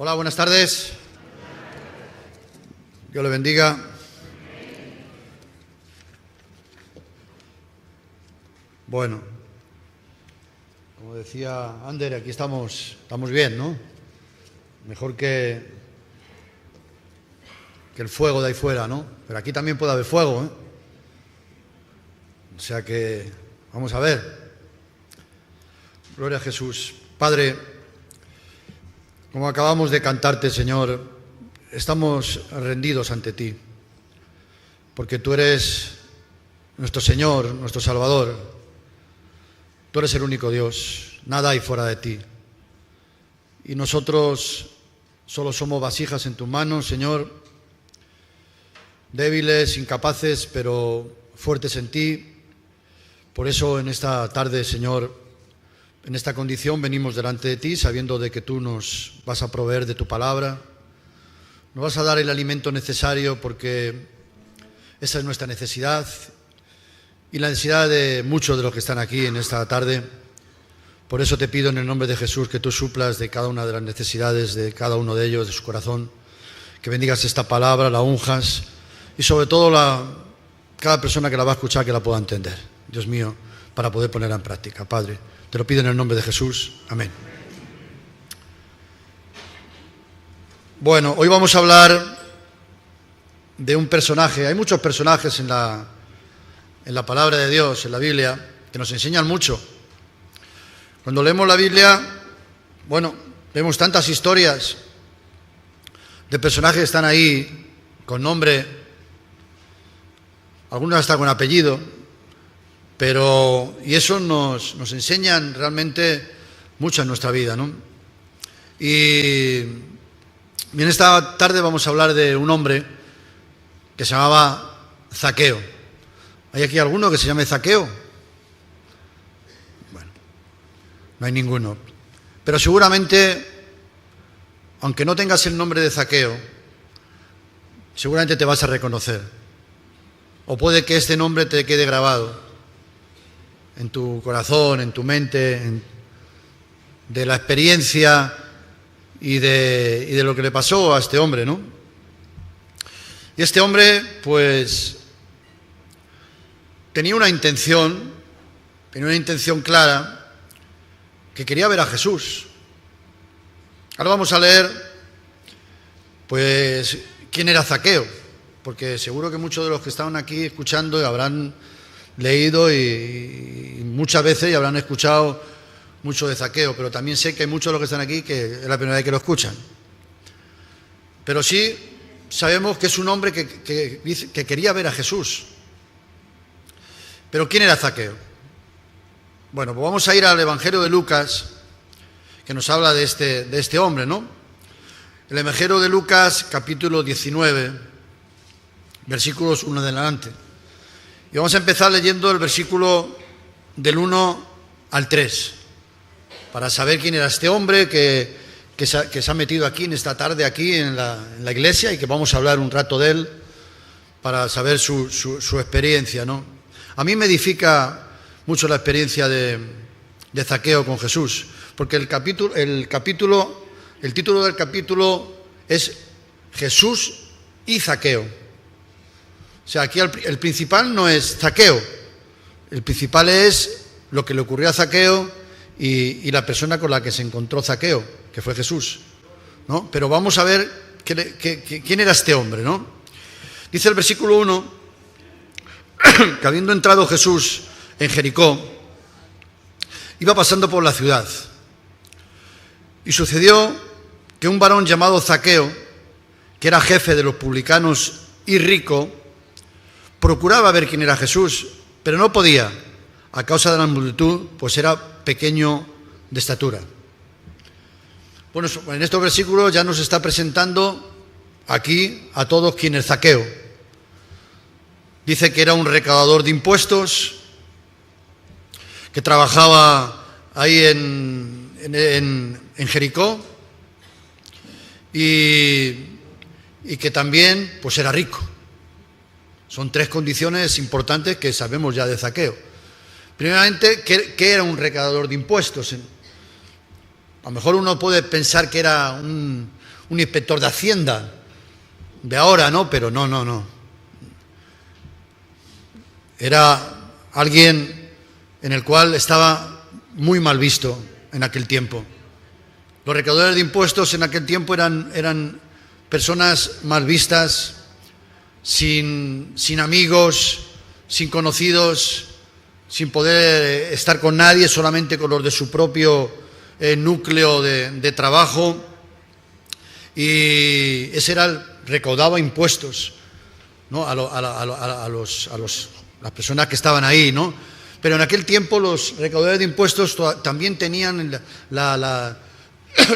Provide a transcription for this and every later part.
Hola, buenas tardes. Dios le bendiga. Bueno, como decía Ander, aquí estamos bien, ¿no? Mejor que el fuego de ahí fuera, ¿no? Pero aquí también puede haber fuego, ¿eh? O sea que, vamos a ver. Gloria a Jesús. Padre, como acabamos de cantarte, Señor, estamos rendidos ante ti, porque tú eres nuestro Señor, nuestro Salvador. Tú eres el único Dios, nada hay fuera de ti. Y nosotros solo somos vasijas en tus manos, Señor, débiles, incapaces, pero fuertes en ti. Por eso en esta tarde, Señor, en esta condición venimos delante de ti, sabiendo de que tú nos vas a proveer de tu palabra, nos vas a dar el alimento necesario, porque esa es nuestra necesidad y la necesidad de muchos de los que están aquí en esta tarde. Por eso te pido en el nombre de Jesús que tú suplas de cada una de las necesidades de cada uno de ellos, de su corazón, que bendigas esta palabra, la unjas y sobre todo cada persona que la va a escuchar que la pueda entender, Dios mío, para poder ponerla en práctica. Padre, te lo pido en el nombre de Jesús. Amén. Bueno, hoy vamos a hablar de un personaje. Hay muchos personajes en la palabra de Dios, en la Biblia, que nos enseñan mucho. Cuando leemos la Biblia, bueno, vemos tantas historias de personajes que están ahí con nombre, algunos hasta con apellido, y eso nos enseñan realmente mucho en nuestra vida, ¿no? Y en esta tarde vamos a hablar de un hombre que se llamaba Zaqueo. ¿Hay aquí alguno que se llame Zaqueo? Bueno, no hay ninguno. Pero seguramente, aunque no tengas el nombre de Zaqueo, seguramente te vas a reconocer. O puede que este nombre te quede grabado en tu corazón, en tu mente, de la experiencia y de lo que le pasó a este hombre, ¿no? Y este hombre, pues, tenía una intención clara, que quería ver a Jesús. Ahora vamos a leer, pues, quién era Zaqueo, porque seguro que muchos de los que estaban aquí escuchando habrán leído y muchas veces y habrán escuchado mucho de Zaqueo, pero también sé que hay muchos de los que están aquí que es la primera vez que lo escuchan. Pero sí sabemos que es un hombre que quería ver a Jesús. ¿Pero quién era Zaqueo? Bueno, pues vamos a ir al Evangelio de Lucas, que nos habla de este hombre, ¿no? El Evangelio de Lucas, capítulo 19, versículos 1 en adelante. Y vamos a empezar leyendo el versículo del 1 al 3, para saber quién era este hombre que se ha metido aquí en esta tarde, aquí en la iglesia, y que vamos a hablar un rato de él, para saber su experiencia, ¿no? A mí me edifica mucho la experiencia de Zaqueo con Jesús, porque el título del capítulo es Jesús y Zaqueo. O sea, aquí el principal no es Zaqueo, el principal es lo que le ocurrió a Zaqueo y la persona con la que se encontró Zaqueo, que fue Jesús, ¿no? Pero vamos a ver quién era este hombre, ¿no? Dice el versículo 1, que habiendo entrado Jesús en Jericó, iba pasando por la ciudad. Y sucedió que un varón llamado Zaqueo, que era jefe de los publicanos y rico, procuraba ver quién era Jesús, pero no podía, a causa de la multitud, pues era pequeño de estatura. Bueno, en estos versículos ya nos está presentando aquí a todos quién es Zaqueo. Dice que era un recaudador de impuestos, que trabajaba ahí en Jericó y que también pues era rico. Son tres condiciones importantes que sabemos ya de Zaqueo. Primeramente, ¿qué era un recaudador de impuestos? A lo mejor uno puede pensar que era un un inspector de Hacienda de ahora, ¿no? Pero no. Era alguien en el cual estaba muy mal visto en aquel tiempo. Los recaudadores de impuestos en aquel tiempo eran personas mal vistas, sin amigos, sin conocidos, sin poder estar con nadie, solamente con los de su propio núcleo de trabajo. Y ese recaudaba impuestos, ¿no? a las personas que estaban ahí, ¿no? Pero en aquel tiempo los recaudadores de impuestos también tenían la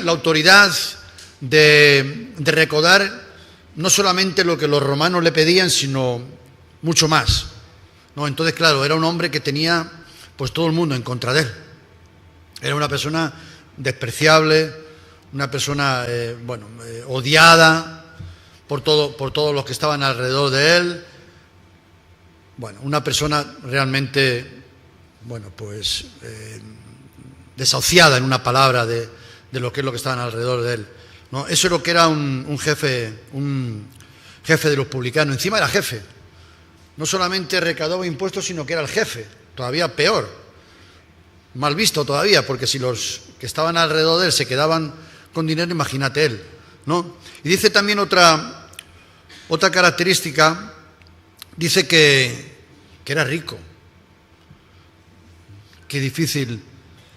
autoridad de recaudar no solamente lo que los romanos le pedían, sino mucho más, ¿no? Entonces, claro, era un hombre que tenía pues todo el mundo en contra de él. Era una persona despreciable, una persona odiada por todos los que estaban alrededor de él. Bueno, una persona realmente, desahuciada, en una palabra, de lo que es lo que estaban alrededor de él, ¿no? Eso es lo que era un jefe de los publicanos. Encima era jefe. No solamente recaudaba impuestos, sino que era el jefe. Todavía peor. Mal visto todavía, porque si los que estaban alrededor de él se quedaban con dinero, imagínate él, ¿no? Y dice también otra característica. Dice que era rico. Qué difícil,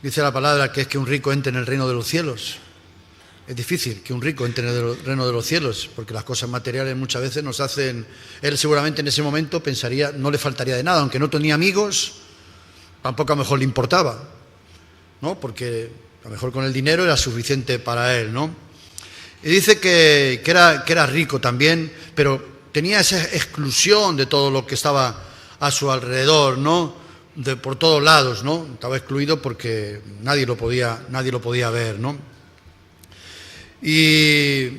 dice la palabra, que es que un rico entre en el reino de los cielos. Es difícil que un rico entre en el reino de los cielos, porque las cosas materiales muchas veces nos hacen... Él seguramente en ese momento pensaría, no le faltaría de nada, aunque no tenía amigos, tampoco a lo mejor le importaba, ¿no? Porque a lo mejor con el dinero era suficiente para él, ¿no? Y dice que era rico también, pero tenía esa exclusión de todo lo que estaba a su alrededor, ¿no? Por todos lados, ¿no? Estaba excluido porque nadie lo podía ver, ¿no? Y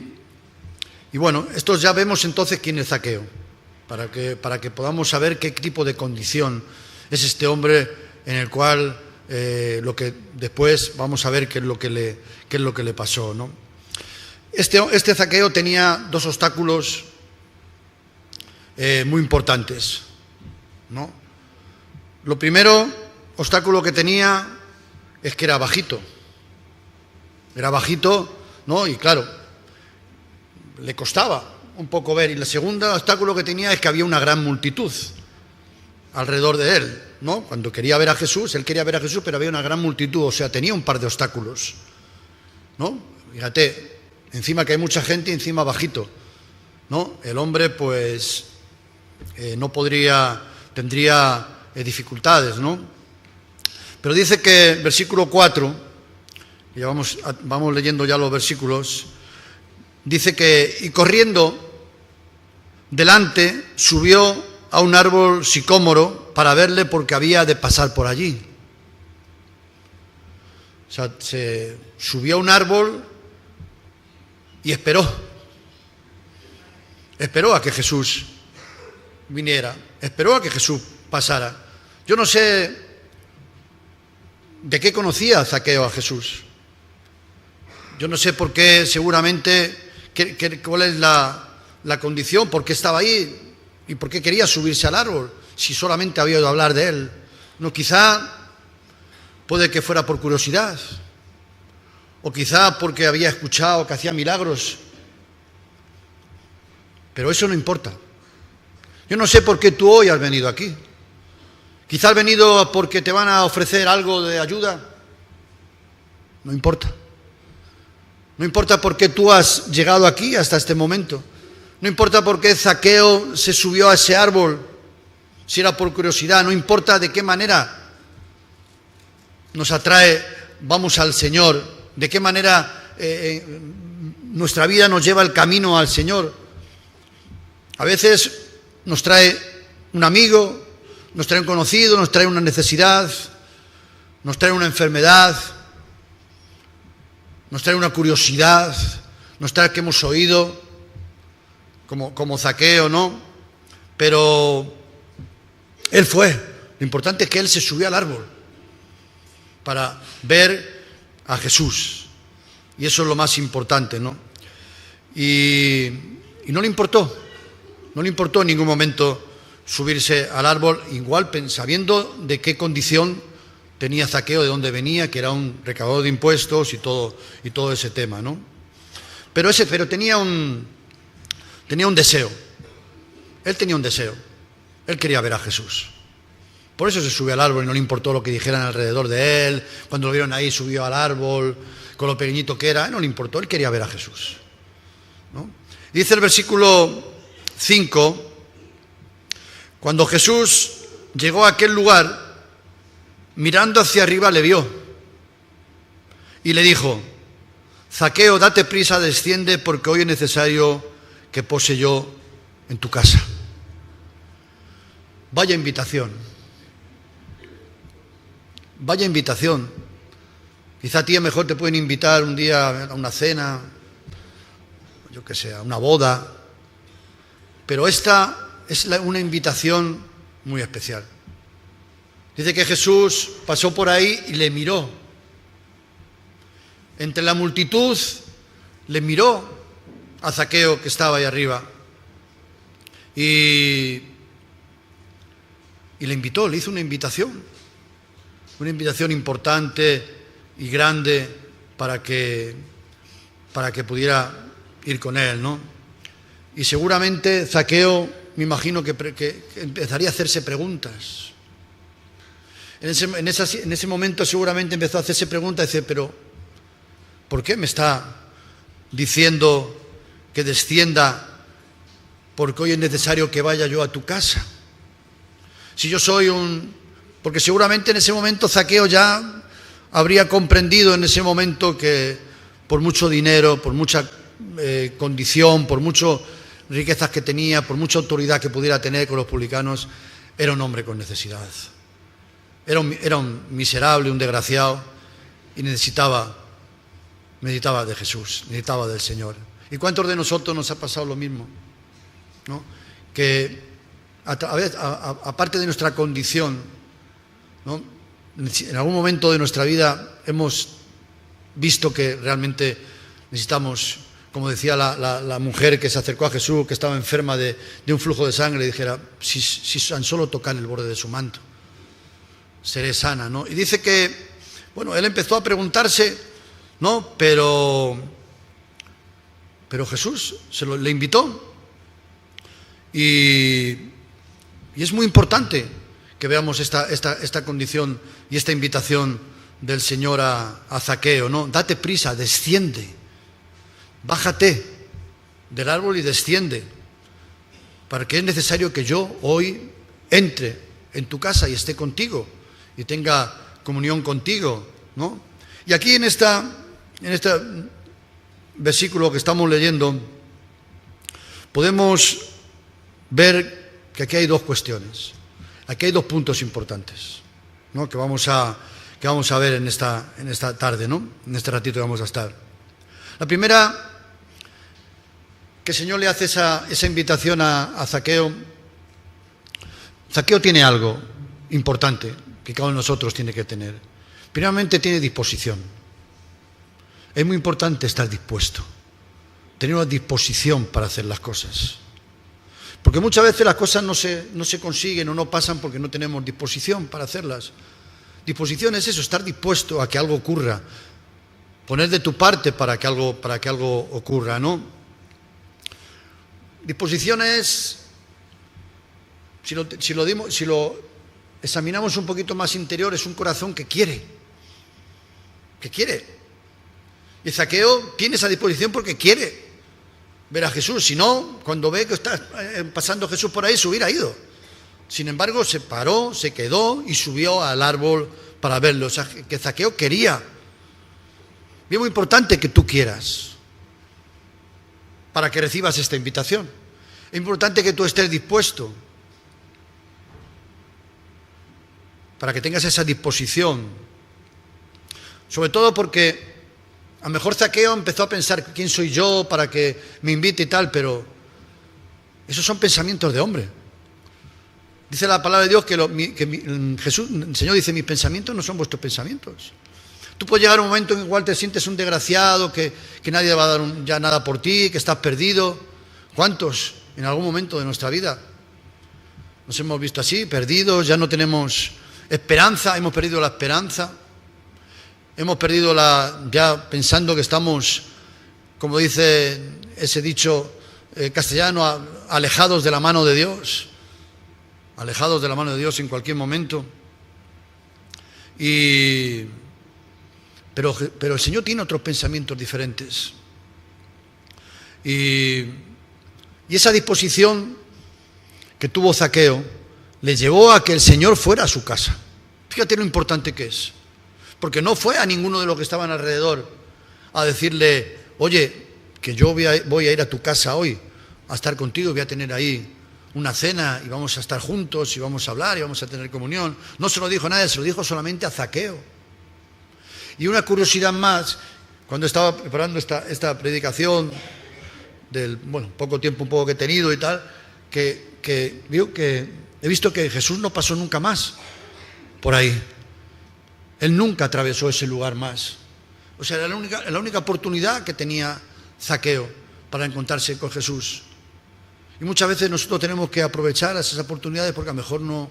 bueno, estos ya vemos entonces quién es Zaqueo, para que podamos saber qué tipo de condición es este hombre en el cual lo que después vamos a ver qué es lo que le pasó, ¿no? Este Zaqueo tenía dos obstáculos muy importantes, ¿no? Lo primero obstáculo que tenía es que era bajito. Era bajito, ¿no? Y claro, le costaba un poco ver. Y el segundo obstáculo que tenía es que había una gran multitud alrededor de él, ¿no? Cuando quería ver a Jesús, él quería ver a Jesús, pero había una gran multitud, o sea, tenía un par de obstáculos, ¿no? Fíjate, encima que hay mucha gente y encima bajito, ¿no? El hombre, pues, tendría dificultades, ¿no? Pero dice que versículo 4, y ya vamos leyendo ya los versículos, dice que, y corriendo delante, subió a un árbol sicómoro para verle porque había de pasar por allí. O sea, se subió a un árbol y esperó a que Jesús viniera, esperó a que Jesús pasara. Yo no sé de qué conocía Zaqueo a Jesús. Yo no sé por qué, seguramente, cuál es la condición, por qué estaba ahí y por qué quería subirse al árbol, si solamente había oído hablar de él. No, quizá puede que fuera por curiosidad, o quizá porque había escuchado que hacía milagros, pero eso no importa. Yo no sé por qué tú hoy has venido aquí. Quizá has venido porque te van a ofrecer algo de ayuda. No importa. No importa por qué tú has llegado aquí hasta este momento. No importa por qué Zaqueo se subió a ese árbol, si era por curiosidad. No importa de qué manera nos atrae, vamos al Señor, de qué manera nuestra vida nos lleva el camino al Señor. A veces nos trae un amigo, nos trae un conocido, nos trae una necesidad, nos trae una enfermedad, nos trae una curiosidad, nos trae que hemos oído, como Zaqueo, ¿no? Pero él fue. Lo importante es que él se subió al árbol para ver a Jesús. Y eso es lo más importante, ¿no? y no le importó en ningún momento subirse al árbol, igual sabiendo de qué condición tenía Zaqueo, de dónde venía, que era un recaudador de impuestos y todo ese tema, ¿no? Pero tenía un deseo. Él tenía un deseo. Él quería ver a Jesús. Por eso se subió al árbol y no le importó lo que dijeran alrededor de él. Cuando lo vieron ahí, subió al árbol, con lo pequeñito que era. No le importó, él quería ver a Jesús, ¿no? Dice el versículo 5, cuando Jesús llegó a aquel lugar, mirando hacia arriba le vio y le dijo: Zaqueo, date prisa, desciende, porque hoy es necesario que pose yo en tu casa. Vaya invitación. Vaya invitación. Quizá a ti mejor te pueden invitar un día a una cena, yo que sé, a una boda, pero esta es una invitación muy especial. Dice que Jesús pasó por ahí y le miró. Entre la multitud le miró a Zaqueo, que estaba ahí arriba, y le invitó, le hizo una invitación importante y grande para que pudiera ir con él, ¿no? Y seguramente Zaqueo, me imagino que empezaría a hacerse preguntas. En ese momento seguramente empezó a hacerse preguntas, dice: pero ¿por qué me está diciendo que descienda? Porque hoy es necesario que vaya yo a tu casa. Si yo soy porque seguramente en ese momento Zaqueo ya habría comprendido en ese momento que por mucho dinero, por mucha condición, por muchas riquezas que tenía, por mucha autoridad que pudiera tener con los publicanos, era un hombre con necesidad. Era un miserable, un desgraciado, y necesitaba de Jesús, necesitaba del Señor. ¿Y cuántos de nosotros nos ha pasado lo mismo, ¿no? Que aparte de nuestra condición, ¿no?, en algún momento de nuestra vida hemos visto que realmente necesitamos, como decía la mujer que se acercó a Jesús, que estaba enferma de un flujo de sangre, y dijera: si tan solo tocar el borde de su manto, seré sana, ¿no? Y dice que, bueno, él empezó a preguntarse, ¿no? Pero Jesús le invitó. Y es muy importante que veamos esta condición y esta invitación del Señor a Zaqueo, ¿no? Date prisa, desciende, bájate del árbol y desciende, porque es necesario que yo hoy entre en tu casa y esté contigo y tenga comunión contigo, ¿no? Y aquí en este versículo que estamos leyendo podemos ver que aquí hay dos cuestiones, aquí hay dos puntos importantes, ¿no?, que vamos a ver en esta tarde, ¿no?, en este ratito que vamos a estar. La primera, que el Señor le hace esa invitación a Zaqueo. Zaqueo tiene algo importante que cada uno de nosotros tiene que tener. Primeramente, tiene disposición. Es muy importante estar dispuesto, tener una disposición para hacer las cosas. Porque muchas veces las cosas no se consiguen o no pasan porque no tenemos disposición para hacerlas. Disposición es eso, estar dispuesto a que algo ocurra, poner de tu parte para que algo ocurra, ¿no? Disposición es, si lo examinamos un poquito más interior, es un corazón que quiere. Y Zaqueo tiene esa disposición porque quiere ver a Jesús. Si no, cuando ve que está pasando Jesús por ahí, se hubiera ido. Sin embargo, se paró, se quedó y subió al árbol para verlo. O sea, que Zaqueo quería. Y es muy importante que tú quieras para que recibas esta invitación. Es importante que tú estés dispuesto para que tengas esa disposición. Sobre todo porque a lo mejor Zaqueo empezó a pensar: ¿quién soy yo para que me invite y tal? Pero esos son pensamientos de hombre. Dice la palabra de Dios que el Señor dice: mis pensamientos no son vuestros pensamientos. Tú puedes llegar a un momento en el cual te sientes un desgraciado, que nadie va a dar ya nada por ti, que estás perdido. ¿Cuántos en algún momento de nuestra vida nos hemos visto así, perdidos, ya no tenemos esperanza, hemos perdido la esperanza, hemos perdido ya pensando que estamos, como dice ese dicho castellano, alejados de la mano de Dios, alejados de la mano de Dios en cualquier momento? Pero el Señor tiene otros pensamientos diferentes. Y esa disposición que tuvo Zaqueo le llevó a que el Señor fuera a su casa. Fíjate lo importante que es. Porque no fue a ninguno de los que estaban alrededor a decirle: oye, que yo voy a ir a tu casa hoy, a estar contigo, voy a tener ahí una cena y vamos a estar juntos y vamos a hablar y vamos a tener comunión. No se lo dijo a nadie, se lo dijo solamente a Zaqueo. Y una curiosidad más, cuando estaba preparando esta predicación, del poco tiempo que he tenido y tal, que he visto que Jesús no pasó nunca más por ahí. Él nunca atravesó ese lugar más. O sea, era la única oportunidad que tenía Zaqueo para encontrarse con Jesús. Y muchas veces nosotros tenemos que aprovechar esas oportunidades porque a lo mejor no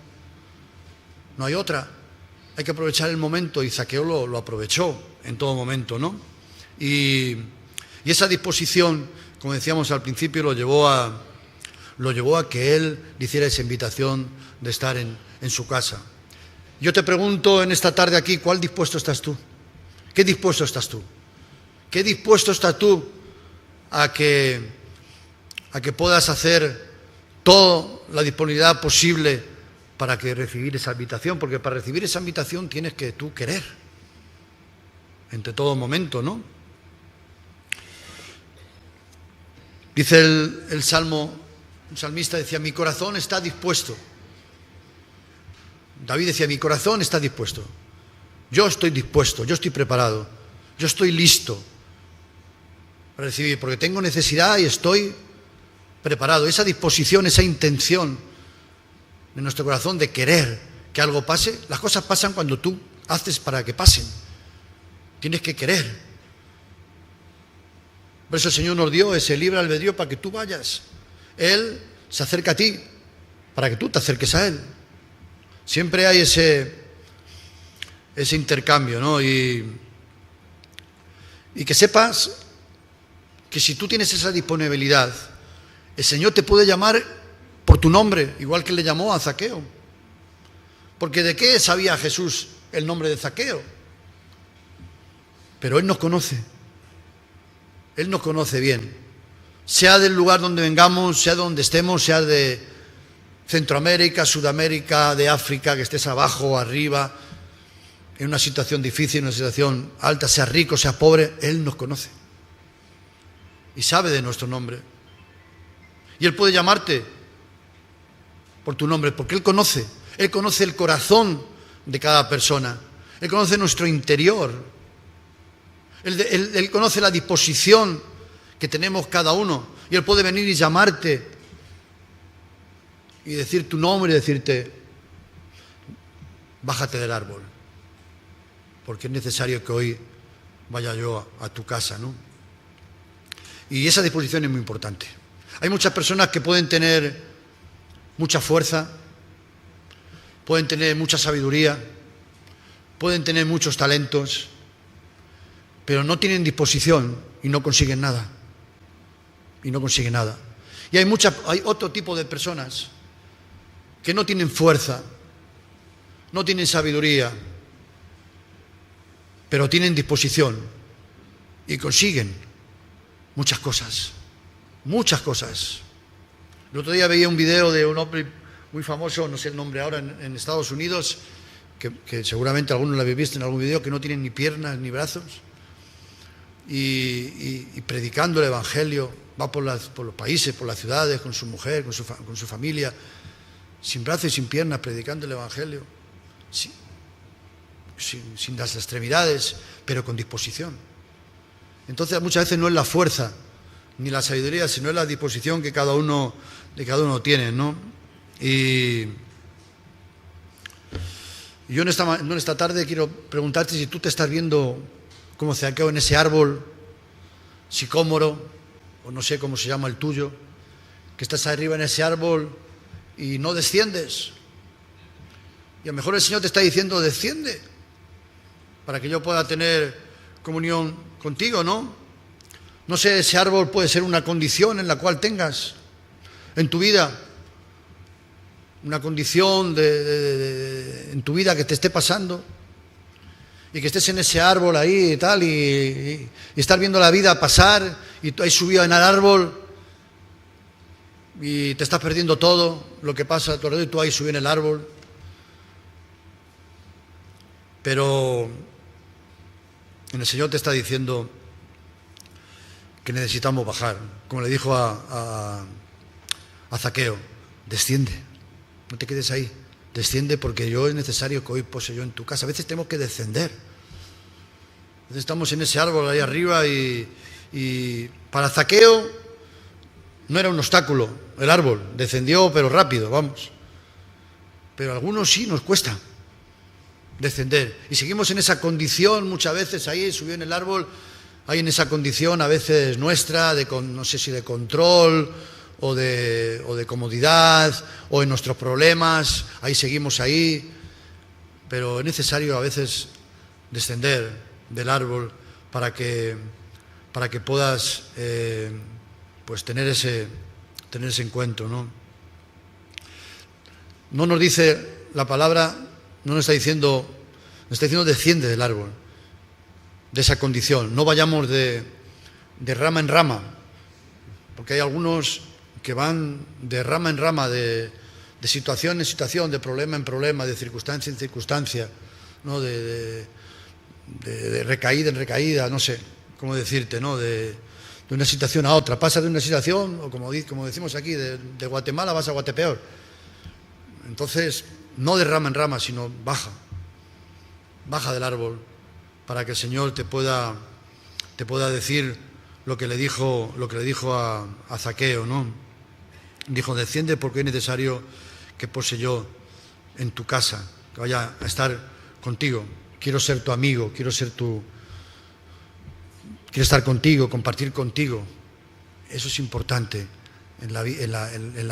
hay otra. Hay que aprovechar el momento, y Zaqueo lo aprovechó en todo momento, ¿no? Y esa disposición, como decíamos al principio, lo llevó a que él le hiciera esa invitación de estar en su casa. Yo te pregunto en esta tarde aquí, ¿cuál dispuesto estás tú? ¿Qué dispuesto estás tú? ¿Qué dispuesto estás tú a que puedas hacer toda la disponibilidad posible para recibir esa invitación? Porque para recibir esa invitación tienes que tú querer, entre todo momento, ¿no? Dice el Salmo, un salmista decía: mi corazón está dispuesto. David decía: mi corazón está dispuesto. Yo estoy dispuesto, yo estoy preparado, yo estoy listo para recibir, porque tengo necesidad y estoy preparado. Esa disposición, esa intención de nuestro corazón de querer que algo pase. Las cosas pasan cuando tú haces para que pasen. Tienes que querer. Por eso el Señor nos dio ese libre albedrío para que tú vayas. Él se acerca a ti para que tú te acerques a Él. Siempre hay ese intercambio, ¿no? Y que sepas que si tú tienes esa disponibilidad, el Señor te puede llamar por tu nombre, igual que le llamó a Zaqueo. Porque ¿de qué sabía Jesús el nombre de Zaqueo? Pero Él nos conoce. Él nos conoce bien. Sea del lugar donde vengamos, sea de donde estemos, sea de Centroamérica, Sudamérica, de África, que estés abajo o arriba, en una situación difícil, en una situación alta, sea rico, sea pobre, Él nos conoce. Y sabe de nuestro nombre. Y Él puede llamarte por tu nombre, porque Él conoce el corazón de cada persona, Él conoce nuestro interior, Él conoce la disposición que tenemos cada uno, y Él puede venir y llamarte y decir tu nombre y decirte: bájate del árbol, porque es necesario que hoy vaya yo a tu casa, ¿no? Y esa disposición es muy importante. Hay muchas personas que pueden tener mucha fuerza, pueden tener mucha sabiduría, pueden tener muchos talentos, pero no tienen disposición y no consiguen nada. Y no consiguen nada. Y hay otro tipo de personas que no tienen fuerza, no tienen sabiduría, pero tienen disposición y consiguen muchas cosas, muchas cosas. El otro día veía un video de un hombre muy famoso, no sé el nombre ahora, en Estados Unidos, que seguramente algunos lo habéis visto en algún video, que no tienen ni piernas ni brazos, y predicando el Evangelio, va por los países, por las ciudades, con su mujer, con su familia, sin brazos y sin piernas, predicando el Evangelio, sin las extremidades, pero con disposición. Entonces muchas veces no es la fuerza ni la sabiduría, sino es la disposición que cada uno tiene, ¿no? Y Y yo en esta tarde quiero preguntarte si tú te estás viendo como Zaqueo en ese árbol sicómoro, o no sé cómo se llama el tuyo, que estás arriba en ese árbol y no desciendes. Y a lo mejor el Señor te está diciendo, desciende, para que yo pueda tener comunión contigo, ¿no? No sé, ese árbol puede ser una condición en la cual tengas en tu vida, una condición en tu vida que te esté pasando, y que estés en ese árbol ahí y tal, y estar viendo la vida pasar, y tú ahí subido en el árbol, y te estás perdiendo todo lo que pasa a tu alrededor, y tú ahí subido en el árbol. Pero el Señor te está diciendo que necesitamos bajar, como le dijo a Zaqueo, desciende, no te quedes ahí, desciende porque yo es necesario que hoy pose yo en tu casa. A veces tenemos que descender, a veces estamos en ese árbol ahí arriba y para Zaqueo no era un obstáculo el árbol, descendió pero rápido, vamos, pero a algunos sí nos cuesta descender y seguimos en esa condición muchas veces ahí, subió en el árbol, ahí en esa condición a veces nuestra, no sé si de control o de comodidad o en nuestros problemas, ahí seguimos ahí, pero es necesario a veces descender del árbol para que puedas pues tener ese encuentro, ¿no? No nos dice la palabra, no nos está diciendo desciende del árbol, de esa condición, no vayamos de rama en rama, porque hay algunos que van de rama en rama, de situación en situación, de problema en problema, de circunstancia en circunstancia, ¿no? de recaída en recaída, no sé cómo decirte, ¿no? De una situación a otra, pasa de una situación, o como decimos aquí, de Guatemala vas a Guatepeor. Entonces, no de rama en rama, sino baja del árbol, para que el Señor te pueda decir lo que le dijo a Zaqueo, ¿no? Dijo, desciende porque es necesario que pose yo en tu casa, que vaya a estar contigo. Quiero ser tu amigo, quiero estar contigo, compartir contigo. Eso es importante en la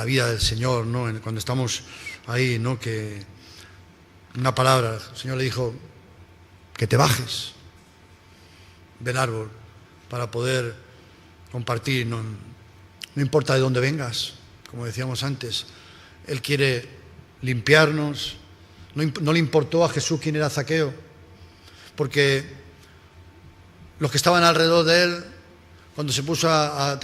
vida del Señor, ¿no? Cuando estamos ahí, ¿no? Que una palabra, el Señor le dijo que te bajes del árbol para poder compartir, no importa de dónde vengas, como decíamos antes, Él quiere limpiarnos. No le importó a Jesús quién era Zaqueo, porque los que estaban alrededor de Él, cuando se puso a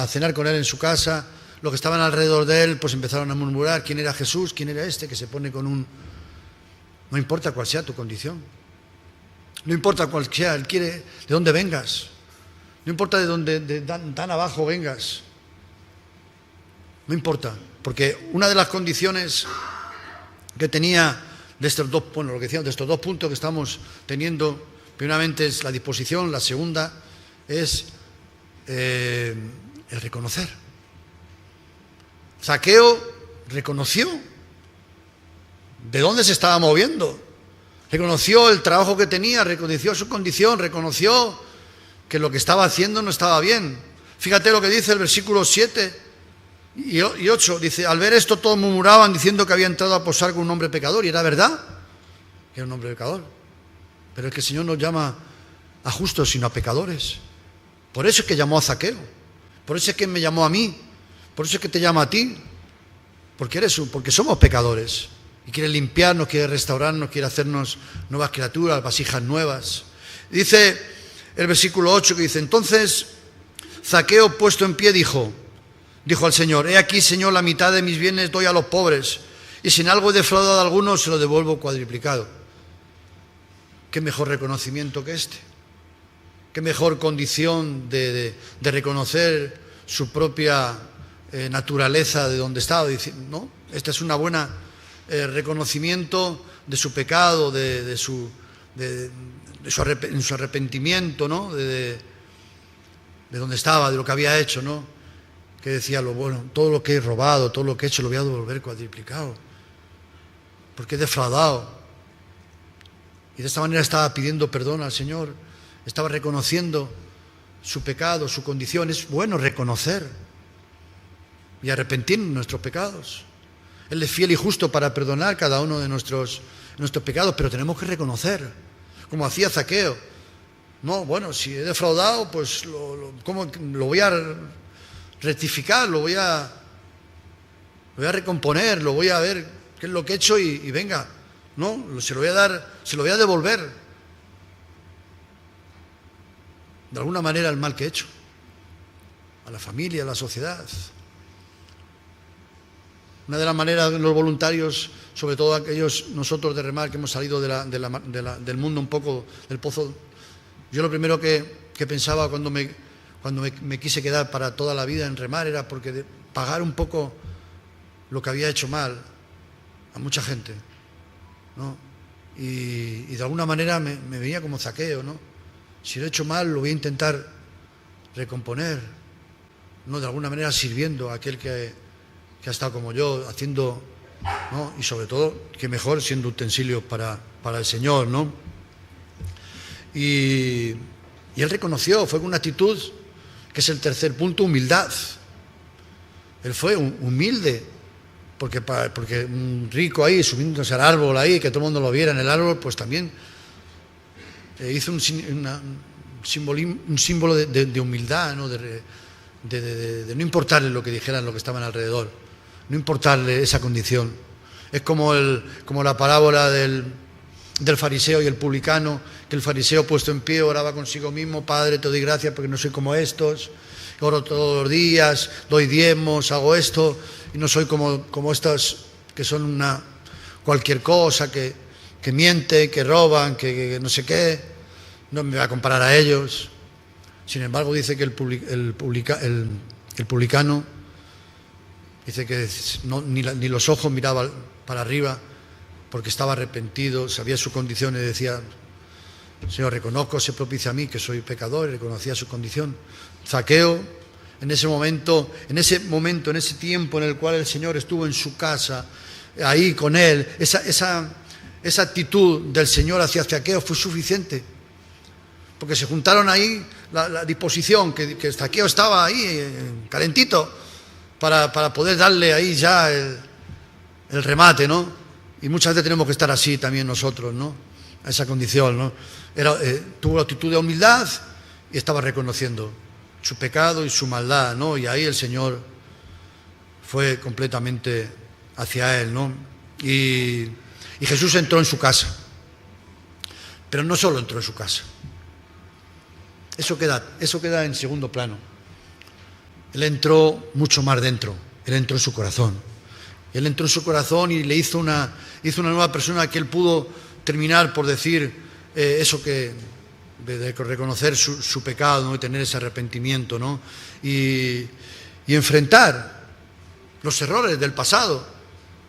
cenar con Él en su casa, los que estaban alrededor de Él, pues empezaron a murmurar quién era Jesús, quién era este que se pone con un... No importa cuál sea tu condición, no importa cuál sea, Él quiere de dónde vengas, no importa de tan abajo vengas, no importa, porque una de las condiciones que tenía de estos dos, lo que decíamos, de estos dos puntos que estamos teniendo, primeramente es la disposición, la segunda es el reconocer. Zaqueo reconoció de dónde se estaba moviendo, reconoció el trabajo que tenía, reconoció su condición, reconoció que lo que estaba haciendo no estaba bien. Fíjate lo que dice el versículo 7 y 8, dice, al ver esto todos murmuraban diciendo que había entrado a posar con un hombre pecador, y era verdad que era un hombre pecador, pero es que el Señor no llama a justos sino a pecadores. Por eso es que llamó a Zaqueo, por eso es que me llamó a mí, por eso es que te llama a ti, porque somos pecadores y quiere limpiarnos, quiere restaurarnos, quiere hacernos nuevas criaturas, vasijas nuevas. Dice el versículo 8 que dice, entonces Zaqueo puesto en pie dijo al Señor, he aquí, Señor, la mitad de mis bienes doy a los pobres, y si en algo he defraudado a alguno, se lo devuelvo cuadriplicado. ¿Qué mejor reconocimiento que este? ¿Qué mejor condición de reconocer su propia naturaleza de donde estaba? ¿No? Este es una buena reconocimiento de su pecado, de su arrepentimiento, ¿no? De donde estaba, de lo que había hecho, ¿no? Que decía, todo lo que he robado, todo lo que he hecho lo voy a devolver cuadriplicado, porque he defraudado Y de esta manera estaba pidiendo perdón al Señor, estaba reconociendo su pecado, su condición. Es bueno reconocer y arrepentirnos de nuestros pecados. Él es fiel y justo para perdonar cada uno de nuestros pecados, pero tenemos que reconocer, como hacía Zaqueo. No, bueno, si he defraudado, pues ¿cómo lo voy a rectificar? Lo voy a recomponer, lo voy a ver qué es lo que he hecho y venga, ¿no? Se lo voy a dar, se lo voy a devolver. De alguna manera el mal que he hecho, a la familia, a la sociedad. Una de las maneras de los voluntarios, sobre todo aquellos nosotros de remar que hemos salido del mundo un poco, del pozo, yo lo primero que pensaba cuando me quise quedar para toda la vida en remar era porque pagar un poco lo que había hecho mal a mucha gente, ¿no? Y de alguna manera me venía como Zaqueo, ¿no? Si lo he hecho mal, lo voy a intentar recomponer, ¿no? De alguna manera sirviendo a aquel que ha estado como yo, haciendo, ¿no? Y sobre todo, que mejor siendo utensilio para el Señor, ¿no? Y él reconoció, fue con una actitud, que es el tercer punto, humildad. Él fue humilde, porque un rico ahí, subiéndose al árbol ahí, que todo el mundo lo viera en el árbol, pues también hizo un símbolo de humildad, ¿no? De no importarle lo que dijeran los que estaban alrededor, no importarle esa condición. Es como la parábola del fariseo y el publicano, que el fariseo puesto en pie oraba consigo mismo: Padre, te doy gracias porque no soy como estos, oro todos los días, doy diezmos, hago esto, y no soy como estos que son cualquier cosa, que mienten, que roban, que no sé qué. No me voy a comparar a ellos. Sin embargo, dice que el publicano, dice que ni los ojos miraba para arriba, porque estaba arrepentido, sabía su condición y decía: Señor, reconozco, se propicia a mí que soy pecador, y reconocía su condición. Zaqueo, en ese tiempo en el cual el Señor estuvo en su casa, ahí con él, esa actitud del Señor hacia Zaqueo fue suficiente, porque se juntaron ahí la disposición, que Zaqueo estaba ahí calentito para poder darle ahí ya el remate, ¿no? Y muchas veces tenemos que estar así también nosotros, ¿no? A esa condición, ¿no? Tuvo la actitud de humildad y estaba reconociendo su pecado y su maldad, ¿no? Y ahí el Señor fue completamente hacia él, ¿no? Y Jesús entró en su casa, pero no solo entró en su casa. Eso queda en segundo plano. Él entró mucho más dentro. Él entró en su corazón. Él entró en su corazón y le hizo una nueva persona, que él pudo terminar por decir eso de reconocer su pecado, ¿no? Y tener ese arrepentimiento, ¿no? Y enfrentar los errores del pasado,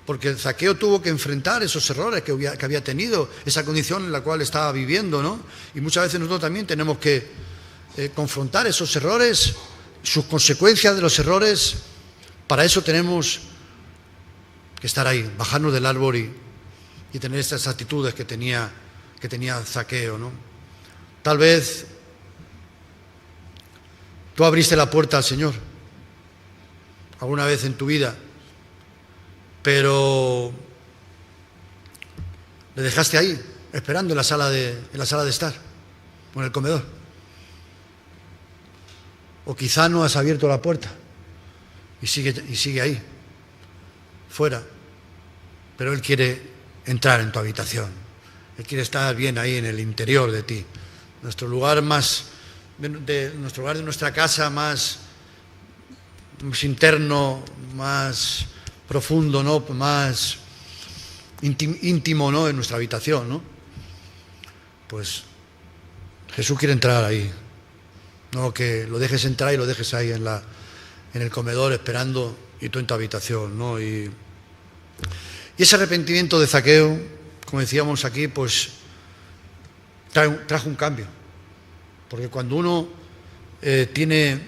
porque Zaqueo tuvo que enfrentar esos errores que había tenido, esa condición en la cual estaba viviendo, ¿no? Y muchas veces nosotros también tenemos que confrontar esos errores, sus consecuencias de los errores. Para eso tenemos que estar ahí, bajarnos del árbol y tener estas actitudes que tenía Zaqueo, ¿no? Tal vez tú abriste la puerta al Señor alguna vez en tu vida, pero le dejaste ahí, esperando en la sala de estar, o en el comedor. O quizá no has abierto la puerta y sigue ahí, fuera. Pero Él quiere entrar en tu habitación. Él quiere estar bien ahí en el interior de ti. Nuestro lugar de nuestra casa más interno, más profundo, ¿no? Más íntimo, ¿no? En nuestra habitación, ¿no? Pues Jesús quiere entrar ahí. No que lo dejes entrar y lo dejes ahí en el comedor esperando, y tú en tu habitación, ¿no? Y ese arrepentimiento de Zaqueo, como decíamos aquí, pues trajo un cambio. Porque cuando uno tiene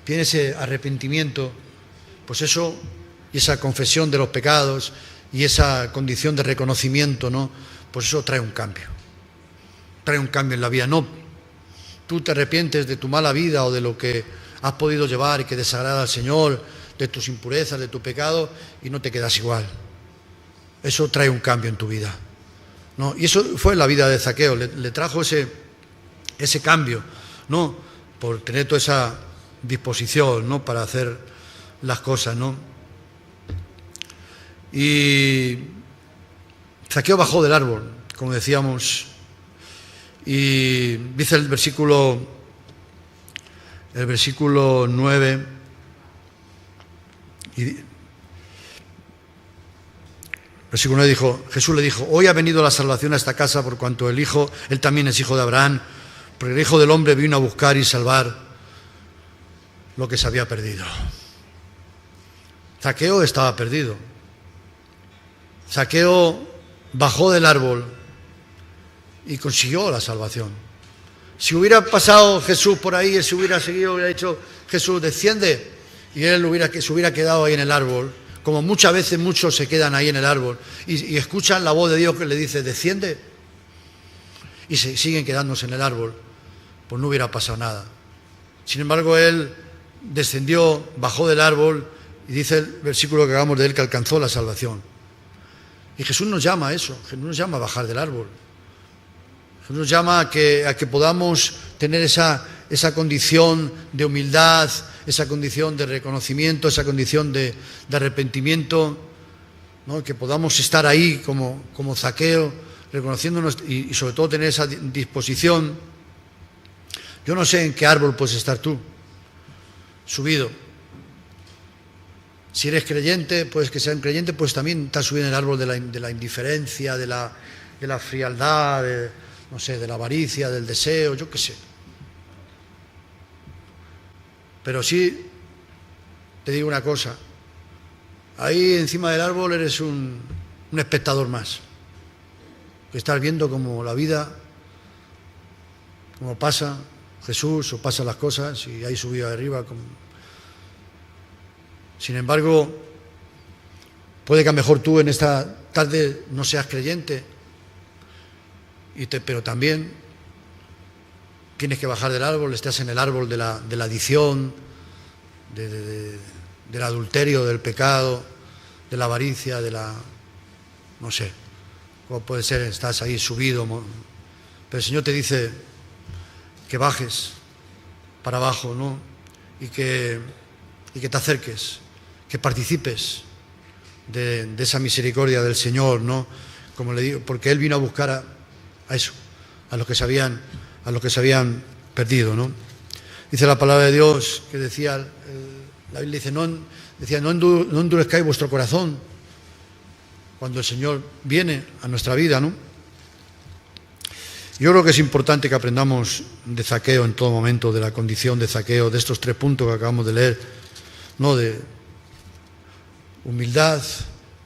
ese arrepentimiento, pues y esa confesión de los pecados y esa condición de reconocimiento, ¿no? pues eso trae un cambio. Trae un cambio en la vida. No, tú te arrepientes de tu mala vida o de lo que has podido llevar y que desagrada al Señor, de tus impurezas, de tu pecado, y no te quedas igual. Eso trae un cambio en tu vida, ¿no? Y eso fue la vida de Zaqueo, le trajo ese cambio, ¿no? Por tener toda esa disposición, ¿no? Para hacer las cosas, ¿no? Y Zaqueo bajó del árbol, como decíamos, y dice el versículo 9, versículo 9 dijo, Jesús le dijo, hoy ha venido la salvación a esta casa por cuanto él también es hijo de Abraham, porque el Hijo del Hombre vino a buscar y salvar lo que se había perdido. Zaqueo estaba perdido. Zaqueo bajó del árbol y consiguió la salvación. Si hubiera pasado Jesús por ahí, él se hubiera seguido, hubiera dicho, Jesús, desciende, y él se hubiera quedado ahí en el árbol, como muchas veces muchos se quedan ahí en el árbol y escuchan la voz de Dios que le dice, desciende, y se siguen quedándose en el árbol, pues no hubiera pasado nada. Sin embargo, él descendió, bajó del árbol, y dice el versículo que acabamos de leer que alcanzó la salvación. Y Jesús nos llama a eso, Jesús nos llama a bajar del árbol. Jesús nos llama a que podamos tener esa condición de humildad, esa condición de reconocimiento, esa condición de arrepentimiento, ¿no? Que podamos estar ahí como Zaqueo, reconociéndonos y sobre todo tener esa disposición. Yo no sé en qué árbol puedes estar tú, subido. Si eres creyente, pues que sea un creyente, pues también estás subido en el árbol de la indiferencia, de la frialdad, no sé, de la avaricia, del deseo, yo qué sé. Pero sí te digo una cosa, ahí encima del árbol eres un espectador más, que estás viendo como la vida, como pasa Jesús o pasan las cosas, y ahí subido arriba. Sin embargo, puede que a lo mejor tú en esta tarde no seas creyente, pero también tienes que bajar del árbol, estás en el árbol de la adicción, del adulterio, del pecado, de la avaricia, no sé, cómo puede ser, estás ahí subido, pero el Señor te dice que bajes para abajo, ¿no? Y que te acerques, que participes de esa misericordia del Señor, ¿no? Como le digo, porque Él vino a buscar a eso, a los que se habían perdido, ¿no? Dice la palabra de Dios que decía, la Biblia dice, no endurezcáis vuestro corazón cuando el Señor viene a nuestra vida, ¿no? Yo creo que es importante que aprendamos de Zaqueo en todo momento, de la condición de Zaqueo, de estos 3 puntos que acabamos de leer, ¿no? De humildad,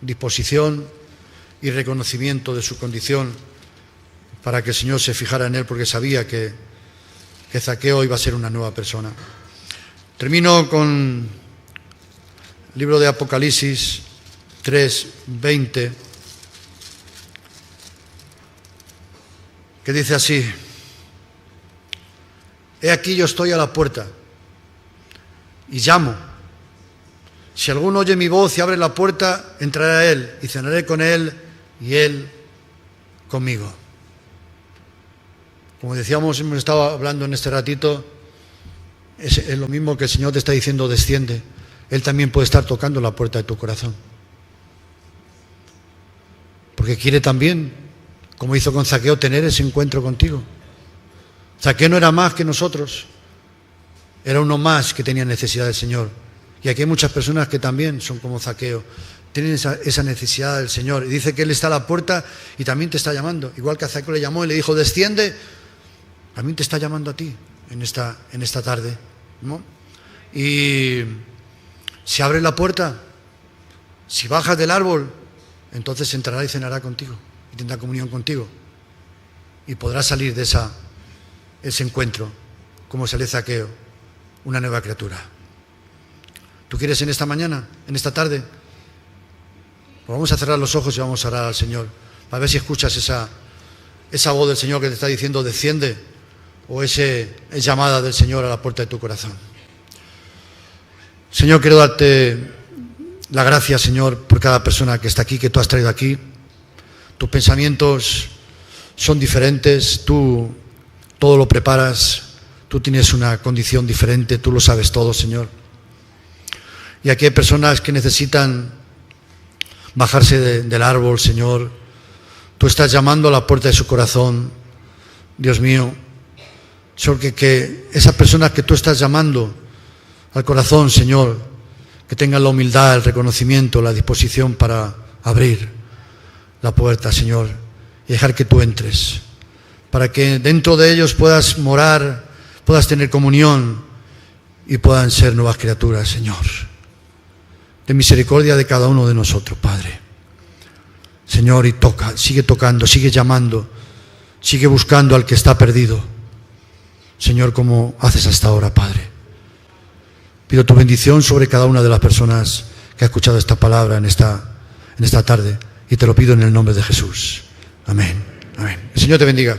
disposición y reconocimiento de su condición, para que el Señor se fijara en él, porque sabía que Zaqueo iba a ser una nueva persona. Termino con el libro de Apocalipsis 3:20, que dice así: he aquí yo estoy a la puerta y llamo. Si alguno oye mi voz y abre la puerta, entraré a él y cenaré con él y él conmigo. Como decíamos, hemos estado hablando en este ratito, es lo mismo que el Señor te está diciendo, desciende. Él también puede estar tocando la puerta de tu corazón. Porque quiere también, como hizo con Zaqueo, tener ese encuentro contigo. Zaqueo no era más que nosotros, era uno más que tenía necesidad del Señor. Y aquí hay muchas personas que también son como Zaqueo, tienen esa necesidad del Señor. Y dice que Él está a la puerta y también te está llamando. Igual que a Zaqueo le llamó y le dijo, desciende, también te está llamando a ti en esta tarde, ¿no? Y si abres la puerta, si bajas del árbol, entonces entrará y cenará contigo y tendrá comunión contigo. Y podrás salir de ese encuentro, como sale Zaqueo, una nueva criatura. ¿Tú quieres en esta mañana, en esta tarde? Pues vamos a cerrar los ojos y vamos a orar al Señor, para ver si escuchas esa esa voz del Señor que te está diciendo desciende, o es llamada del Señor a la puerta de tu corazón. Señor, quiero darte la gracia, Señor, por cada persona que está aquí, que tú has traído aquí. Tus pensamientos son diferentes, tú todo lo preparas, tú tienes una condición diferente, tú lo sabes todo, Señor. Y aquí hay personas que necesitan bajarse del árbol, Señor. Tú estás llamando a la puerta de su corazón, Dios mío. Señor, que esas personas que tú estás llamando al corazón, Señor, que tengan la humildad, el reconocimiento, la disposición para abrir la puerta, Señor, y dejar que tú entres, para que dentro de ellos puedas morar, puedas tener comunión y puedan ser nuevas criaturas, Señor. Ten misericordia de cada uno de nosotros, Padre. Señor, y toca, sigue tocando, sigue llamando, sigue buscando al que está perdido. Señor, como haces hasta ahora, Padre. Pido tu bendición sobre cada una de las personas que ha escuchado esta palabra en esta tarde, y te lo pido en el nombre de Jesús. Amén. Amén. El Señor te bendiga.